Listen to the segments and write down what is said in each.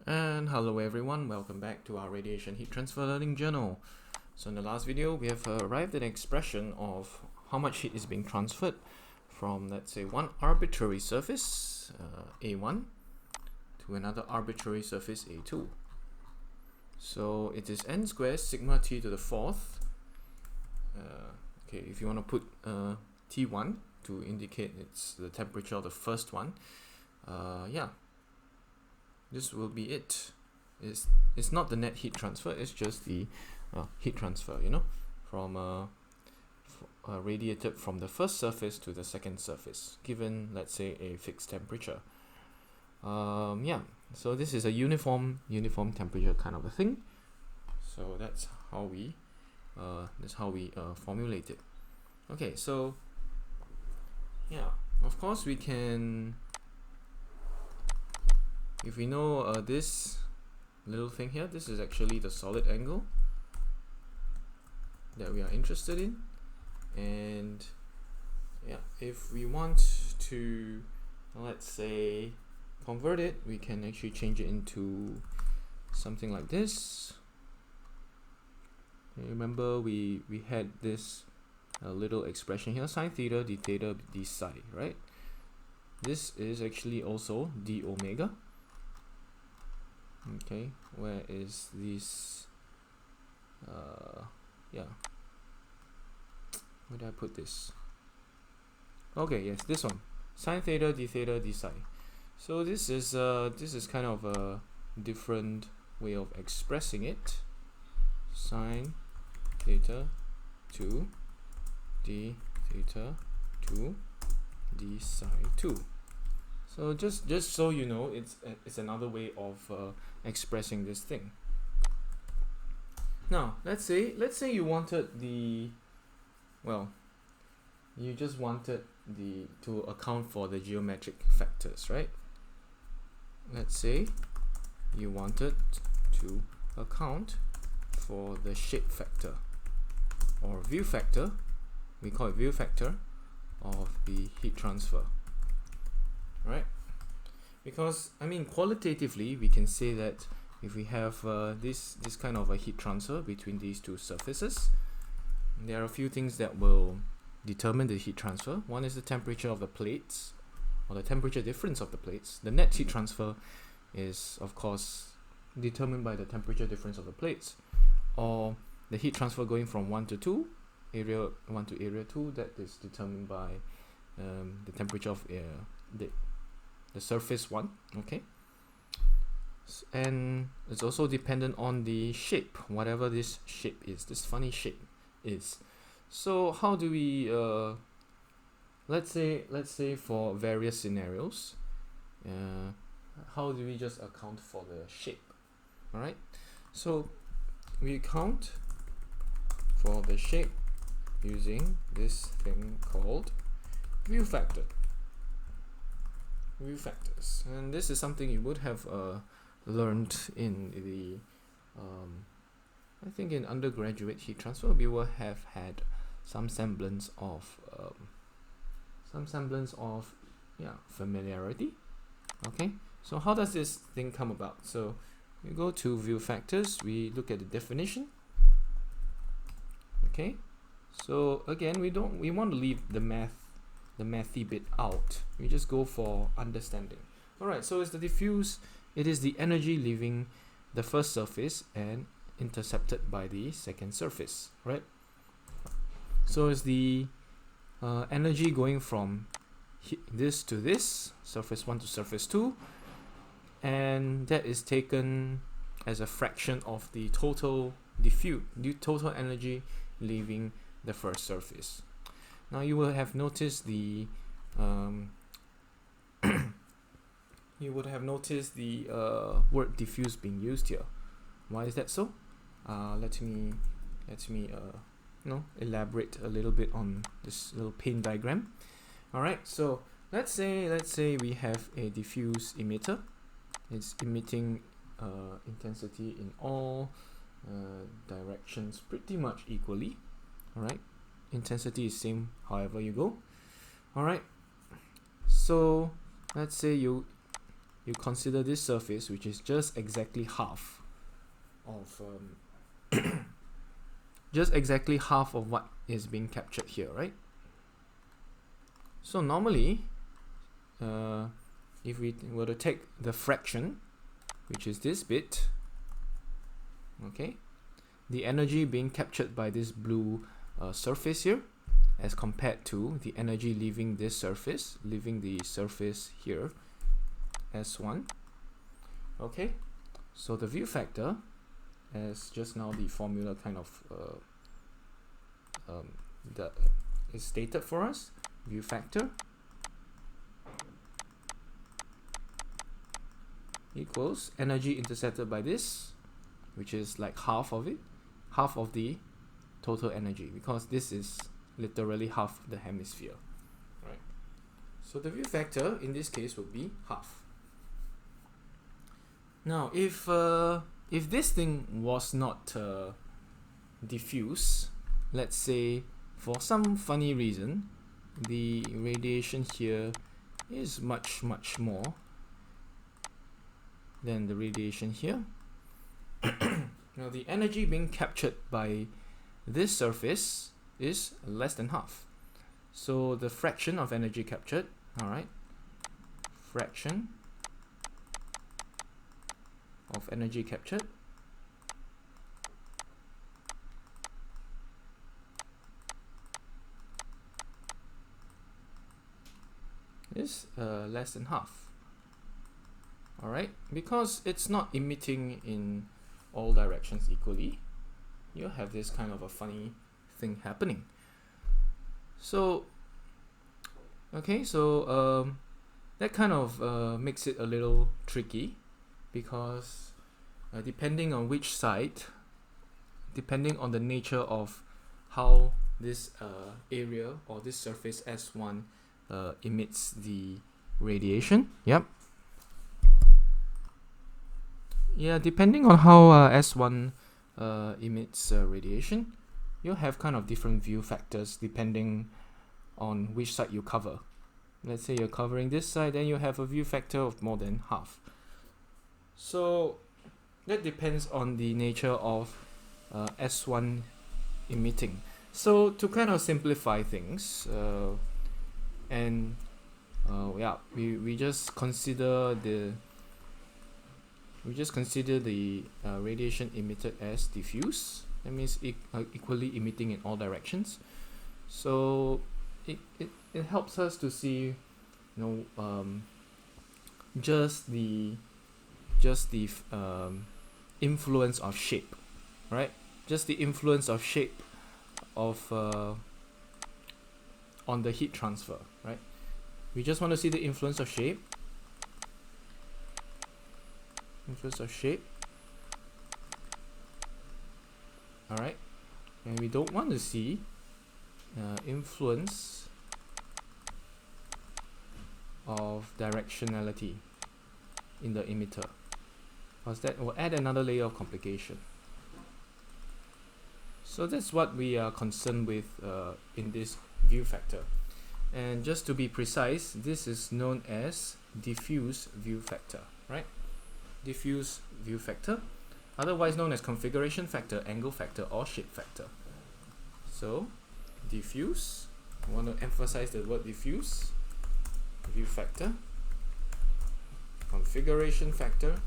And hello everyone, welcome back to our Radiation Heat Transfer Learning Journal. So in the last video, we have arrived at an expression of how much heat is being transferred from, let's say, one arbitrary surface, A1, to another arbitrary surface, A2. So it is n squared sigma t to the fourth. Okay, if you want to put T1 to indicate it's the temperature of the first one, yeah, this will be it. It's not the net heat transfer, it's just the heat transfer, from radiated from the first surface to the second surface, given, let's say, a fixed temperature. Yeah, so this is a uniform temperature kind of a thing. So that's how we formulate it. Okay, so yeah, of course we can, if we know this little thing here, this is actually the solid angle that we are interested in. And yeah, if we want to, let's say, convert it, we can actually change it into something like this. Remember we had this little expression here, sine theta d theta d psi, right? This is actually also d omega. Okay, where is this? Yeah, where did I put this? Okay, yes, this one, sine theta d psi. So this is kind of a different way of expressing it. Sine theta to d theta to d psi 2. So just so you know, it's another way of expressing this thing. Now let's say you wanted you just wanted to account for the geometric factors, right? Let's say you wanted to account for the shape factor or view factor. We call it view factor of the heat transfer, right? Because I mean, qualitatively we can say that if we have this kind of a heat transfer between these two surfaces, there are a few things that will determine the heat transfer. One is the temperature of the plates, or the temperature difference of the plates. The net heat transfer is, of course, determined by the temperature difference of the plates, or the heat transfer going from 1 to 2, area 1 to area 2, that is determined by the temperature of the surface 1. Okay, and it's also dependent on the shape, whatever this shape is, this funny shape is. So how do we let's say for various scenarios, how do we just account for the shape? All right, so we account for the shape using this thing called view factors, and this is something you would have learned in the I think in undergraduate heat transfer. We will have had some semblance of familiarity. Okay, so how does this thing come about? So we go to view factors, we look at the definition. Okay, so again, we want to leave the mathy bit out. We just go for understanding. Alright, so it's the diffuse, it is the energy leaving the first surface and intercepted by the second surface, right? So it's the energy going from this to this, surface 1 to surface 2, and that is taken as a fraction of the total total energy leaving the first surface. Now you will have noticed the word diffuse being used here. Why is that so? Let me elaborate a little bit on this little pane diagram. All right, so let's say we have a diffuse emitter. It's emitting intensity in all directions pretty much equally. All right, intensity is same however you go. All right, so let's say you you consider this surface, which is just exactly half of just exactly half of what is being captured here, right? So normally, if we were to take the fraction, which is this bit, okay, the energy being captured by this blue surface here, as compared to the energy leaving this surface, leaving the surface here, S1. Okay, so the view factor, as just now the formula kind of is stated for us, view factor equals energy intercepted by this, which is like half of it, half of the total energy, because this is literally half the hemisphere, right? So the view factor in this case would be half. Now if this thing was not diffuse, let's say for some funny reason the radiation here is much more than the radiation here, now the energy being captured by this surface is less than half. So the fraction of energy captured, alright, fraction of energy captured is less than half. Alright, because it's not emitting in all directions equally, you have this kind of a funny thing happening. So okay, so that kind of makes it a little tricky, because depending on which side, depending on the nature of how this area or this surface S1 emits the radiation, depending on how S1 emits radiation, you have kind of different view factors depending on which side you cover. Let's say you're covering this side, then you have a view factor of more than half. So that depends on the nature of S1 emitting. So to kind of simplify things, we just consider the radiation emitted as diffuse. That means equally emitting in all directions. So it helps us to see, just the influence of shape, right? Just the influence of shape of on the heat transfer, right? We just want to see the influence of shape. Alright, and we don't want to see influence of directionality in the emitter, because that will add another layer of complication. So that's what we are concerned with in this view factor. And just to be precise, this is known as diffuse view factor, right? Diffuse view factor, otherwise known as configuration factor, angle factor, or shape factor. So diffuse, I want to emphasize the word diffuse, view factor, configuration factor,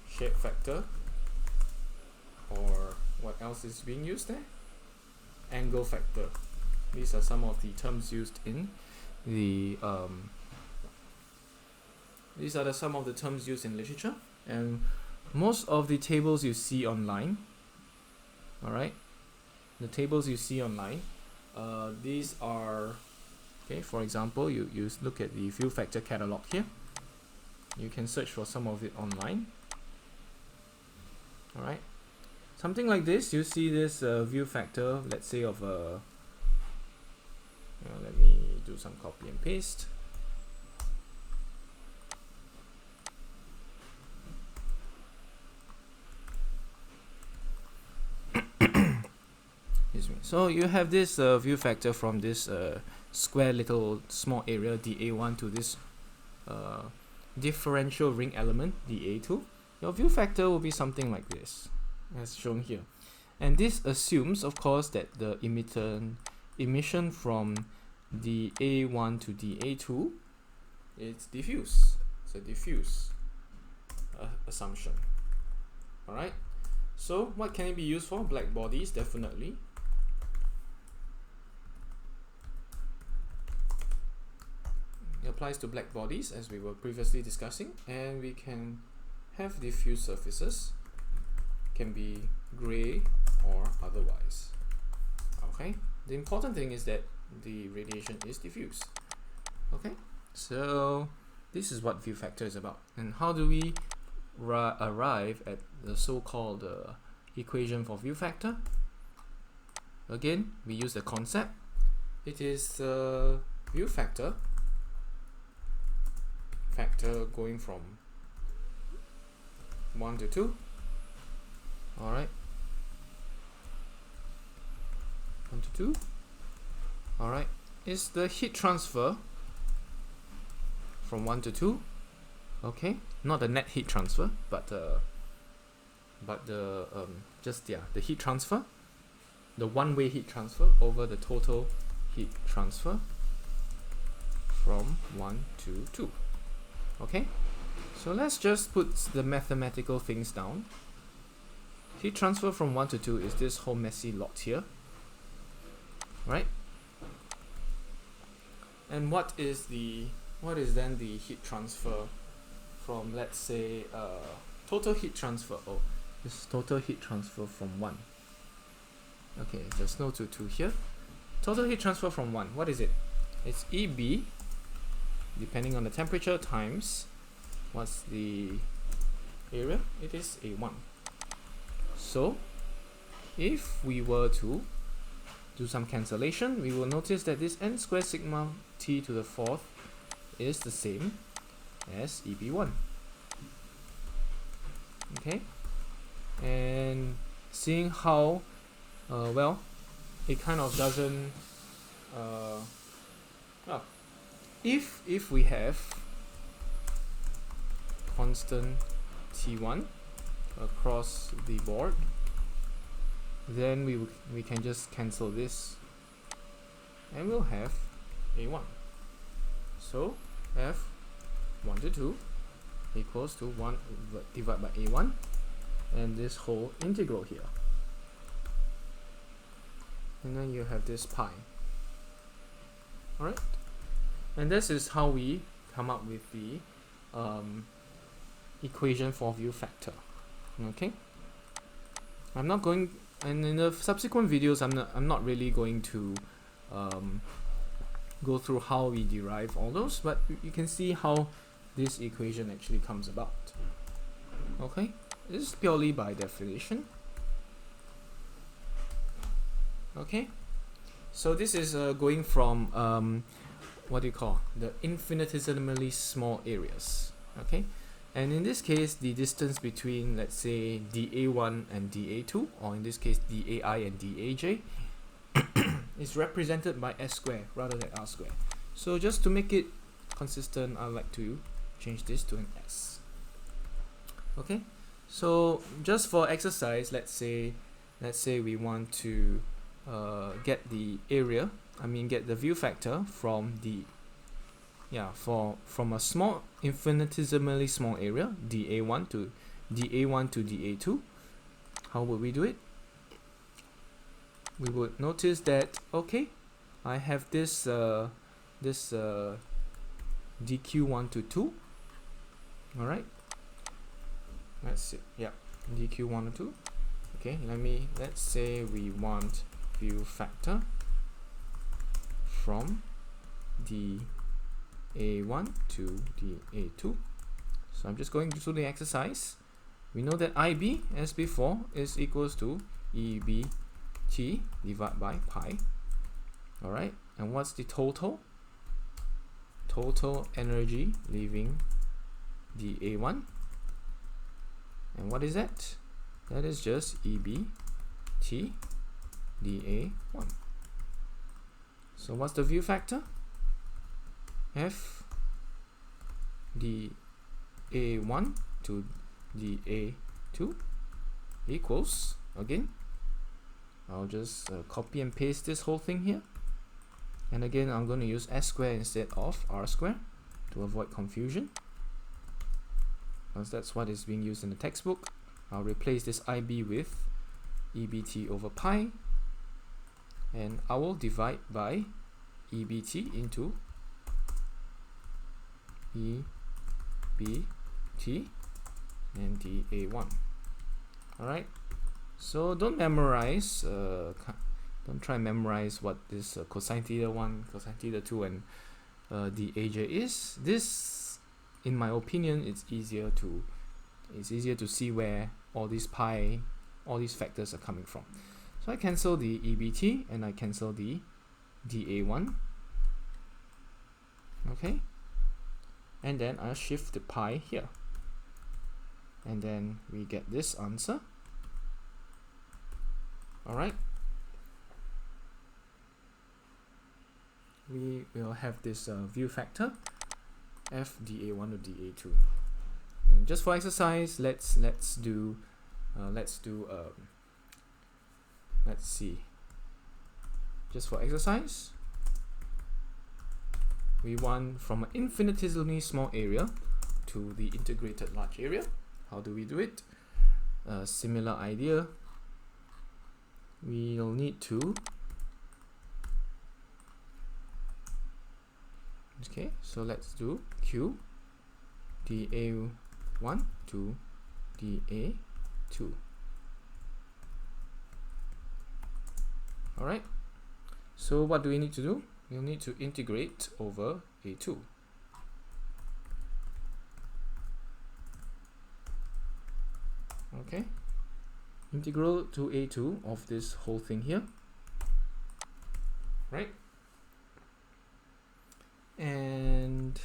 shape factor, or what else is being used there? Angle factor. These are some of the terms used in the some of the terms used in literature, and most of the tables you see online, alright, the tables you see online, these are, okay, for example, you look at the view factor catalog here, you can search for some of it online, alright, something like this. You see this view factor, let's say of a, let me do some copy and paste. So you have this view factor from this square little small area dA1 to this differential ring element dA2, your view factor will be something like this, as shown here. And this assumes, of course, that the emission from dA1 to dA2 is diffuse. It's a diffuse assumption. Alright, so what can it be used for? Black bodies, definitely. It applies to black bodies, as we were previously discussing, and we can have diffuse surfaces, can be gray or otherwise. Okay, the important thing is that the radiation is diffuse. Okay, so this is what view factor is about. And how do we arrive at the so-called equation for view factor? Again, we use the concept. It is view factor going from 1 to 2. Alright, 1 to 2. Alright, is the heat transfer from 1 to 2. Okay, not the net heat transfer, but the heat transfer, the one-way heat transfer over the total heat transfer from 1 to 2. Okay, so let's just put the mathematical things down. Heat transfer from 1 to 2 is this whole messy lot here, right? And what is then the heat transfer from, let's say, total heat transfer? Oh, this is total heat transfer from 1. Okay, just no to 2 here. Total heat transfer from 1, what is it? It's EB, depending on the temperature, times, what's the area? It is A1. So, if we were to do some cancellation, we will notice that this n squared sigma t to the 4th is the same as EB1. Okay, and seeing how well, it kind of doesn't well, if we have constant T1 across the board, then we can just cancel this and we'll have A1. So F1 to 2 equals to 1 divided by A1 and this whole integral here. And then you have this pi. Alright? And this is how we come up with the equation for view factor. Okay? I'm not going, and in the subsequent videos I'm not really going to go through how we derive all those, but you can see how this equation actually comes about. Okay? This is purely by definition. Okay? So this is going from what do you call the infinitesimally small areas. Okay? And in this case, the distance between, let's say, dA1 and dA2, or in this case dAi and dAj, is represented by s squared rather than r squared. So just to make it consistent, I'd like to change this to an s. Okay, so just for exercise, let's say we want to get the area, get the view factor from the from a small, infinitesimally small area, dA1 to dA2. How would we do it? We would notice that, okay, I have this dq1 to 2. All right, let's see. Yeah, dq1 to 2. Okay, let's say we want view factor from dA1 to dA2. So I'm just going through the exercise. We know that IB, as before, is equals to EBT divided by pi. Alright, and what's the total? Total energy leaving dA1. And what is that? That is just EBT dA1. So what's the view factor? F d A1 to dA2 equals, again, I'll just copy and paste this whole thing here, and again I'm going to use S square instead of R square to avoid confusion, because that's what is being used in the textbook. I'll replace this IB with EBT over pi, and I will divide by EBT into EBT and dA1. Alright, so don't memorize, don't try and memorize what this cosine theta 1, cosine theta 2 and dAj is. This, in my opinion, it's easier to see where all these factors are coming from. So I cancel the EBT and I cancel the dA1. Okay, and then I shift the pi here, and then we get this answer. Alright, we will have this view factor f dA1 to dA2. And just for exercise, let's see. Just for exercise, we want from an infinitesimally small area to the integrated large area. How do we do it? Similar idea. We'll need to, okay, so let's do Q dA1 to dA2. Alright, so what do we need to do? We'll need to integrate over A2. Okay, integral to A2 of this whole thing here, right? And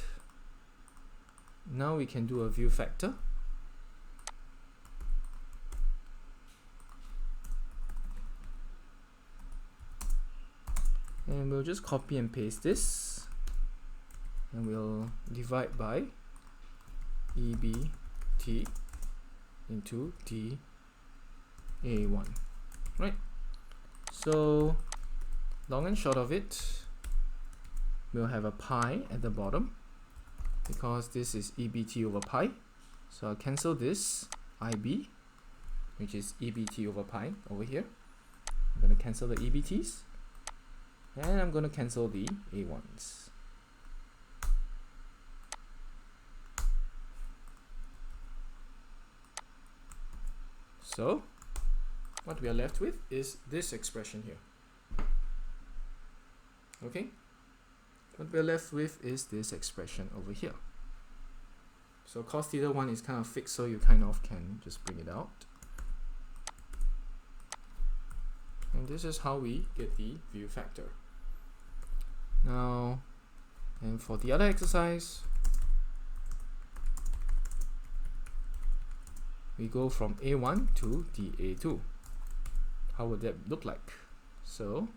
now we can do a view factor. And we'll just copy and paste this, and we'll divide by EBT into dA1, right? So long and short of it, we'll have a pi at the bottom because this is EBT over pi. So I'll cancel this IB, which is EBT over pi over here. I'm going to cancel the EBTs, and I'm going to cancel the A1s. So what we are left with is this expression here. Okay, what we are left with is this expression over here. So cos theta 1 is kind of fixed, so you kind of can just bring it out. And this is how we get the view factor. Now, and for the other exercise, we go from A1 to dA2. How would that look like? So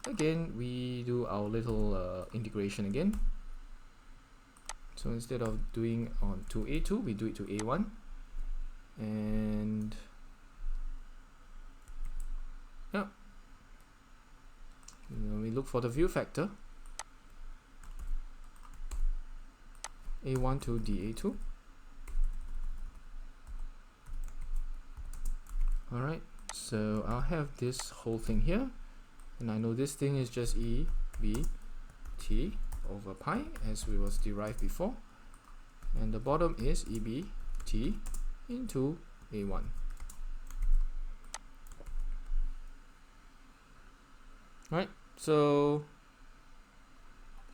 again, we do our little integration again. So instead of doing on to A2, we do it to A1, and yeah, we look for the view factor, A1 to dA2. Alright, so I'll have this whole thing here, and I know this thing is just EBT over pi as we was derived before, and the bottom is EBT into A1. Right, so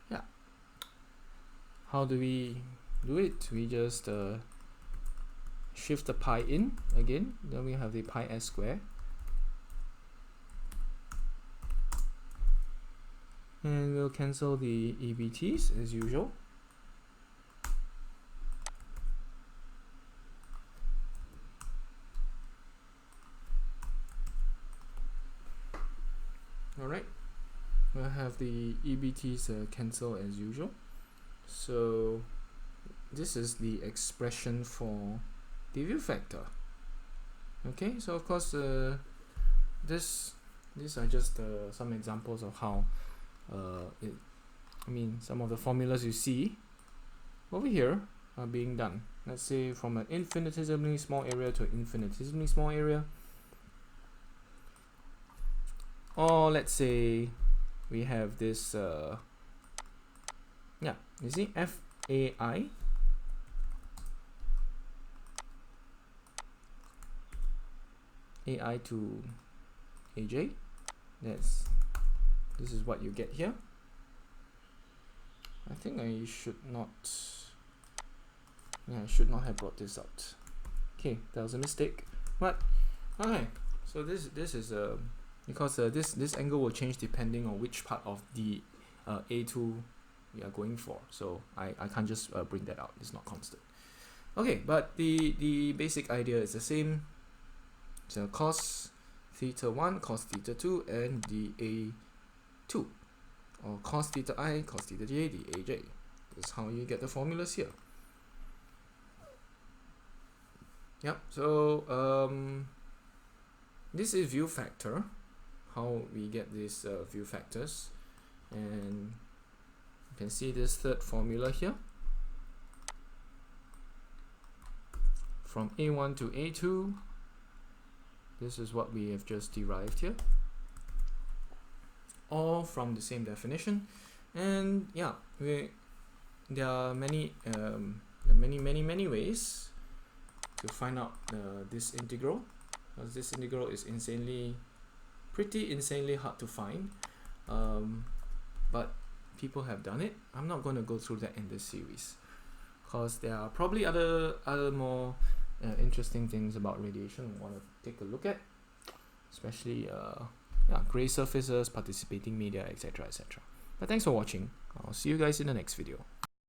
yeah, how do we do it? We just shift the pi in again, then we have the pi s square, and we'll cancel the EBTs as usual. Alright, we'll have the EBTs cancel as usual. So this is the expression for the view factor. Okay, so of course these are just some examples of how some of the formulas you see over here are being done. Let's say from an infinitesimally small area to an infinitesimally small area, or let's say we have this you see FAI AI to AJ. This is what you get here. I think I should not have brought this out. Okay, that was a mistake. But okay, so this is because this angle will change depending on which part of the A2 we are going for. So I can't just bring that out. It's not constant. Okay, but the basic idea is the same. So cos theta 1, cos theta 2, and the A2, or cos theta I, cos theta j, the AJ. This is how you get the formulas here. Yep. So this is view factor. How we get these view factors, and you can see this third formula here. From A1 to A2. This is what we have just derived here, all from the same definition. And yeah, there are many ways to find out this integral, because this integral is pretty insanely hard to find, but people have done it. I'm not going to go through that in this series, because there are probably other more interesting things about radiation we want to take a look at, especially gray surfaces, participating media, etc. But thanks for watching. I'll see you guys in the next video.